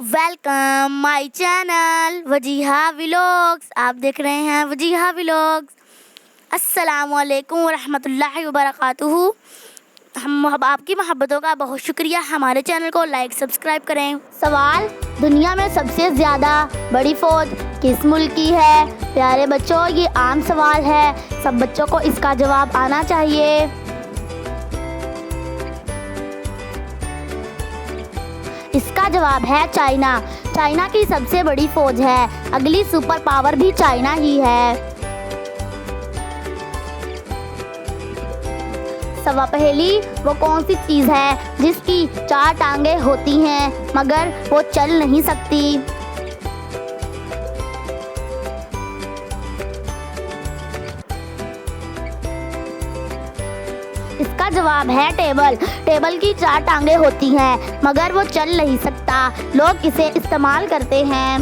Welcome my channel Wajiha vlogs. आप देख रहे हैं वजीहा व्लॉग्स। अस्सलाम वालेकुम रहमतुल्लाहि व बरकातुहू। हम आपकी मोहब्बतों का बहुत शुक्रिया। हमारे चैनल को लाइक सब्सक्राइब करें। सवाल, दुनिया में सबसे ज़्यादा बड़ी फ़ौज किस मुल्क की है? प्यारे बच्चों, ये आम सवाल है, सब बच्चों को इसका जवाब आना चाहिए। इसका जवाब है चाइना। चाइना की सबसे बड़ी फ़ौज है। अगली सुपर पावर भी चाइना ही है। पहेली, वो कौन सी चीज़ है जिसकी 4 टांगें होती हैं मगर वो चल नहीं सकती? इसका जवाब है टेबल। टेबल की 4 टांगें होती हैं मगर वो चल नहीं सकता। लोग इसे इस्तेमाल करते हैं।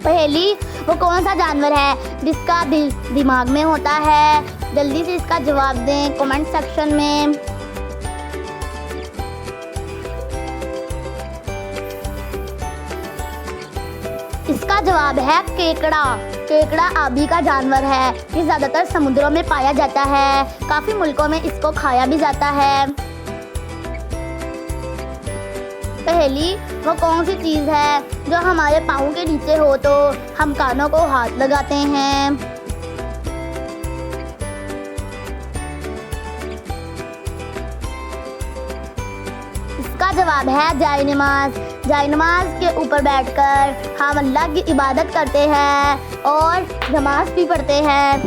पहेली, वो कौन सा जानवर है जिसका दिल दिमाग में होता है? जल्दी से इसका जवाब दें कमेंट सेक्शन में। इसका जवाब है केकड़ा। केकड़ा आबी का जानवर है। ये ज़्यादातर समुद्रों में पाया जाता है। काफ़ी मुल्कों में इसको खाया भी जाता है। पहेली, वो कौन सी चीज़ है जो हमारे पाँव के नीचे हो तो हम कानों को हाथ लगाते हैं? इसका जवाब है जायनमाज। जायनमाज के ऊपर बैठकर हम अल्लाह की इबादत करते हैं और नमाज भी पढ़ते हैं।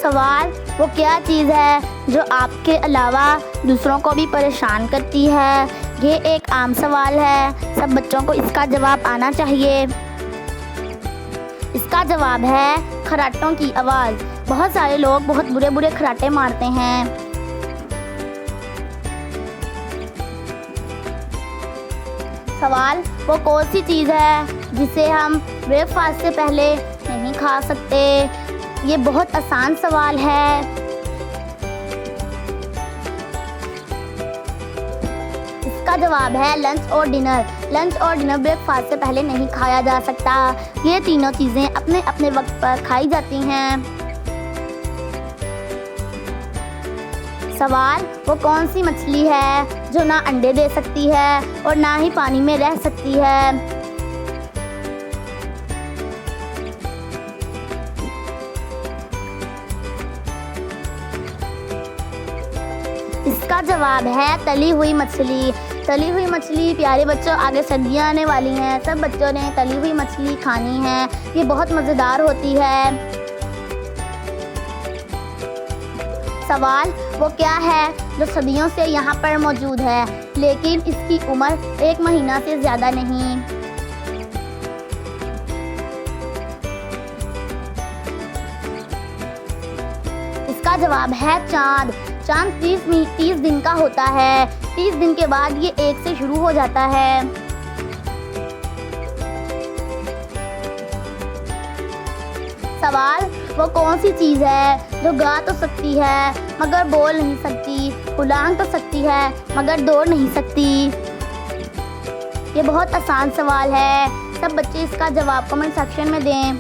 सवाल, वो क्या चीज़ है जो आपके अलावा दूसरों को भी परेशान करती है? ये एक आम सवाल है, सब बच्चों को इसका जवाब आना चाहिए। इसका जवाब है खर्राटों की आवाज़। बहुत सारे लोग बहुत बुरे बुरे खर्राटे मारते हैं। सवाल, वो कौन सी चीज़ है जिसे हम ब्रेकफास्ट से पहले नहीं खा सकते? ये बहुत आसान सवाल है। इसका जवाब है लंच और डिनर। लंच और डिनर ब्रेकफास्ट से पहले नहीं खाया जा सकता। ये तीनों चीज़ें अपने अपने वक्त पर खाई जाती हैं। सवाल, वो कौन सी मछली है जो ना अंडे दे सकती है और ना ही पानी में रह सकती है? इसका जवाब है तली हुई मछली। तली हुई मछली, प्यारे बच्चों, आगे सर्दियाँ आने वाली हैं, सब बच्चों ने तली हुई मछली खानी है। ये बहुत मज़ेदार होती है। सवाल, वो क्या है जो सदियों से यहाँ पर मौजूद है लेकिन इसकी उम्र 1 महीना से ज़्यादा नहीं? इसका जवाब है चाँद। चाँद 30 दिन का होता है। 30 दिन के बाद ये 1 से शुरू हो जाता है। सवाल, वो कौन सी चीज़ है जो गा तो सकती है मगर बोल नहीं सकती? उड़ान तो सकती है मगर दौड़ नहीं सकती। ये बहुत आसान सवाल है, सब बच्चे इसका जवाब कमेंट सेक्शन में दें।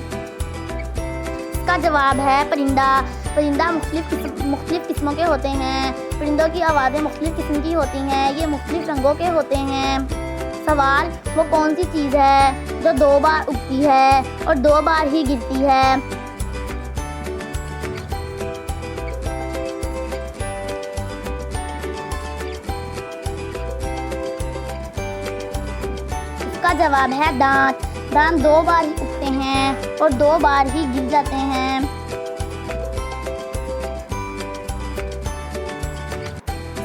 इसका जवाब है परिंदा। परिंदा मुख्तलिफ किस्मों के होते हैं। परिंदों की आवाज़ें मुख्तलिफ किस्म की होती हैं। ये मुख्तलिफ रंगों के होते हैं। सवाल, वो कौन सी चीज़ है जो 2 बार उगती है और 2 बार ही गिरती है? इसका जवाब है दांत। दांत 2 बार ही उगते हैं और 2 बार ही गिर जाते हैं।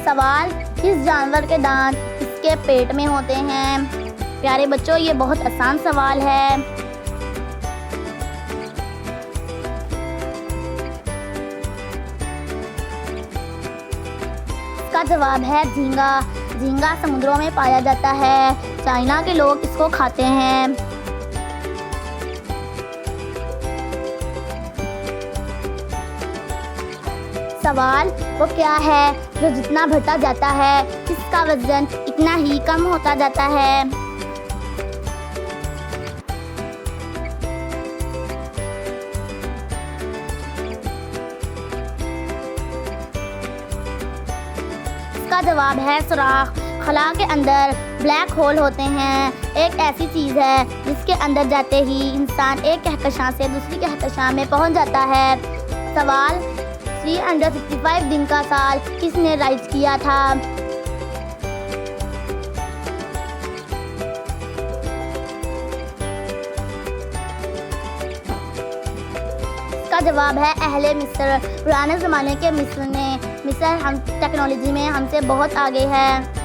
सवाल, किस जानवर के दांत इसके पेट में होते हैं? प्यारे बच्चों, ये बहुत आसान सवाल है। इसका जवाब है झींगा। झींगा समुद्रों में पाया जाता है। चाइना के लोग इसको खाते हैं। सवाल वो क्या है जो जितना बढ़ता जाता है इसका वजन इतना ही कम होता जाता है? इसका जवाब है सुराख। खला के अंदर ब्लैक होल होते हैं। एक ऐसी चीज़ है जिसके अंदर जाते ही इंसान एक कहकशां से दूसरी कहकशां में पहुंच जाता है। सवाल 365 दिन का साल किसने राइज किया था? इसका जवाब है अहले मिस्र। पुराने ज़माने के मिस्र हम टेक्नोलॉजी में हमसे बहुत आगे है।